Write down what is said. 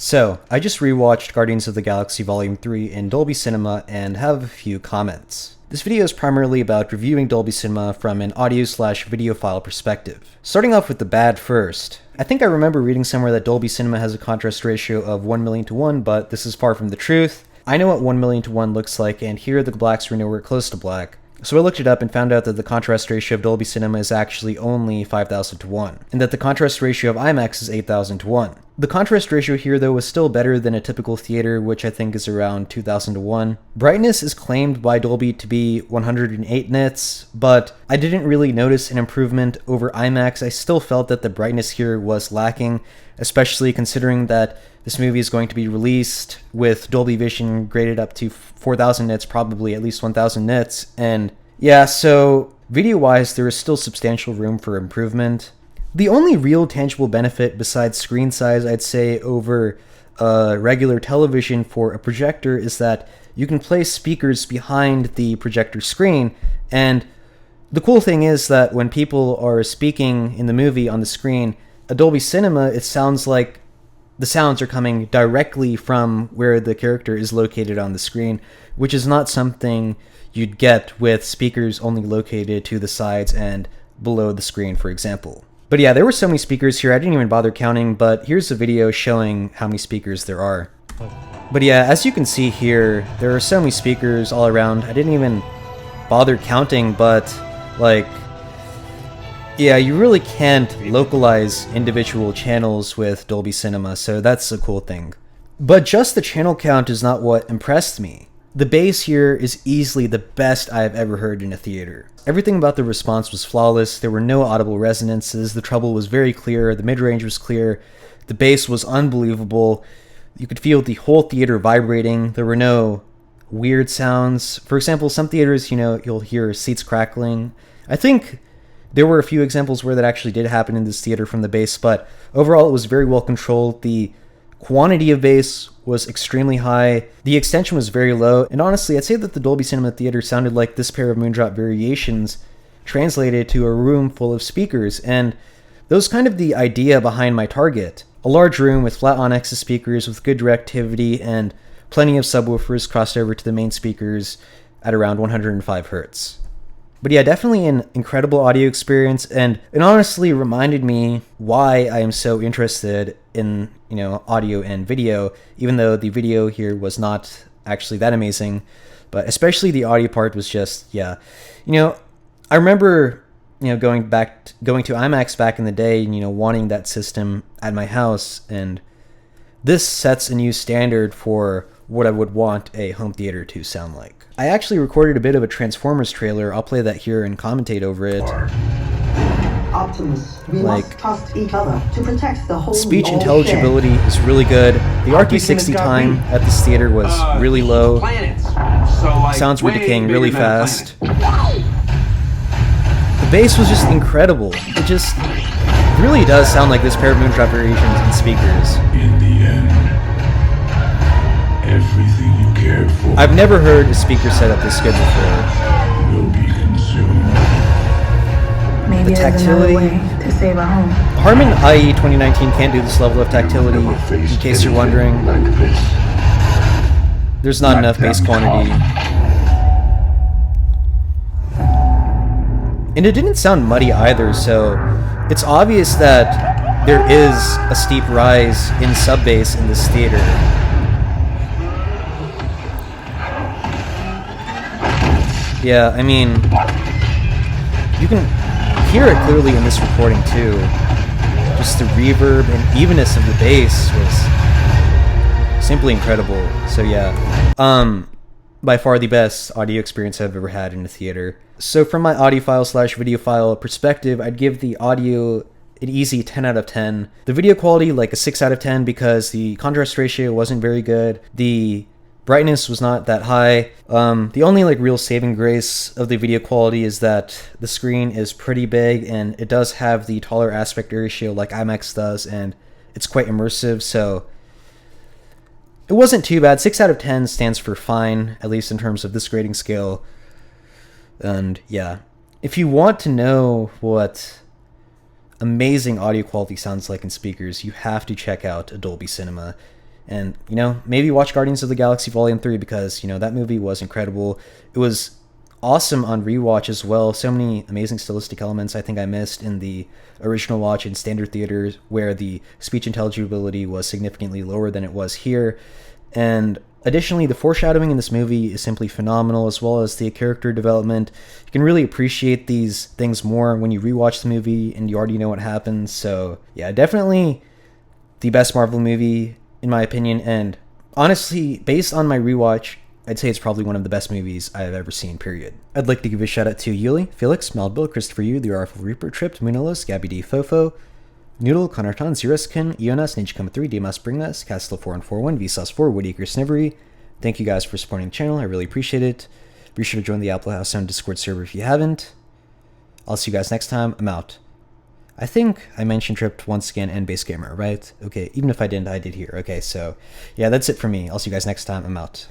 So, I just rewatched Guardians of the Galaxy Volume 3 in Dolby Cinema and have a few comments. This video is primarily about reviewing Dolby Cinema from an audio/videophile perspective. Starting off with the bad first. I think I remember reading somewhere that Dolby Cinema has a contrast ratio of 1,000,000 to 1, but this is far from the truth. I know what 1,000,000 to 1 looks like, and here the blacks were nowhere close to black. So I looked it up and found out that the contrast ratio of Dolby Cinema is actually only 5,000 to 1, and that the contrast ratio of IMAX is 8,000 to 1. The contrast ratio here, though, was still better than a typical theater, which I think is around 2,000 to 1. Brightness is claimed by Dolby to be 108 nits, but I didn't really notice an improvement over IMAX. I still felt that the brightness here was lacking, especially considering that this movie is going to be released with Dolby Vision graded up to 4,000 nits, probably at least 1,000 nits, and yeah, so video-wise, there is still substantial room for improvement. The only real tangible benefit besides screen size, I'd say, over regular television for a projector is that you can place speakers behind the projector screen, and the cool thing is that when people are speaking in the movie on the screen, at Dolby Cinema, it sounds like the sounds are coming directly from where the character is located on the screen, which is not something you'd get with speakers only located to the sides and below the screen, for example. But yeah, there were so many speakers here, I didn't even bother counting, but here's a video showing how many speakers there are. But yeah, as you can see here, there are so many speakers all around. I didn't even bother counting, but like, yeah, you really can't localize individual channels with Dolby Cinema, so that's a cool thing. But just the channel count is not what impressed me. The bass here is easily the best I've ever heard in a theater. Everything about the response was flawless, there were no audible resonances, the treble was very clear, the mid-range was clear, the bass was unbelievable, you could feel the whole theater vibrating, there were no weird sounds. For example, some theaters, you'll hear seats crackling. I think there were a few examples where that actually did happen in this theater from the bass, but overall it was very well controlled. The quantity of bass was extremely high, the extension was very low, and honestly, I'd say that the Dolby Cinema Theater sounded like this pair of Moondrop Variations translated to a room full of speakers, and that was kind of the idea behind my target. A large room with flat on-axis speakers with good directivity and plenty of subwoofers crossed over to the main speakers at around 105 Hz. But yeah, definitely an incredible audio experience, and it honestly reminded me why I am so interested in, audio and video, even though the video here was not actually that amazing, but especially the audio part was just, yeah. I remember, going to IMAX back in the day, wanting that system at my house, and this sets a new standard for what I would want a home theater to sound like. I actually recorded a bit of a Transformers trailer. I'll play that here and commentate over it. Optimus, we must trust each other to protect the whole. Speech intelligibility is really good. The RQ60 time at this theater was really low. Sounds were decaying really fast. The bass was just incredible. It really does sound like this pair of Moondrop Variations in speakers. In the end, everything you cared for I've never heard a speaker setup this good before. will be consumed. Maybe The there's another tactility. way to save our home. Harman IE 2019 can't do this level of tactility, in case you're wondering. Like this. There's not enough bass quantity. And it didn't sound muddy either, so it's obvious that there is a steep rise in sub-bass in this theater. Yeah, I mean, you can hear it clearly in this recording too. Just the reverb and evenness of the bass was simply incredible. So yeah, by far the best audio experience I've ever had in a theater. So from my audiophile/videophile perspective, I'd give the audio an easy 10 out of 10. The video quality like a 6 out of 10 because the contrast ratio wasn't very good. The brightness was not that high. The only real saving grace of the video quality is that the screen is pretty big and it does have the taller aspect ratio like IMAX does, and it's quite immersive, so it wasn't too bad. 6 out of 10 stands for fine, at least in terms of this grading scale. And yeah, if you want to know what amazing audio quality sounds like in speakers, you have to check out a Dolby Cinema. And, you know, maybe watch Guardians of the Galaxy Volume 3 because, you know, that movie was incredible. It was awesome on rewatch as well. So many amazing stylistic elements I think I missed in the original watch in standard theaters, where the speech intelligibility was significantly lower than it was here. And additionally, the foreshadowing in this movie is simply phenomenal, as well as the character development. You can really appreciate these things more when you rewatch the movie and you already know what happens. So yeah, definitely the best Marvel movie in my opinion, and honestly, based on my rewatch, I'd say it's probably one of the best movies I've ever seen, period. I'd like to give a shout out to Yuli, Felix, Malbil, Christopher Yu, The Artful Reaper, Tripped, Moonalos, Gabby D, Fofo, Noodle, Conarton, Zeruskin, Ionas, Ninjakama3, Dimas Bringness, Castle4141, Vsauce4, Woodacre Snivery. Thank you guys for supporting the channel, I really appreciate it. Be sure to join the Apple House on Discord server if you haven't. I'll see you guys next time, I'm out. I think I mentioned Tripped once again and Base Gamer, right? Okay, even if I didn't, I did here. Okay, so yeah, that's it for me. I'll see you guys next time, I'm out.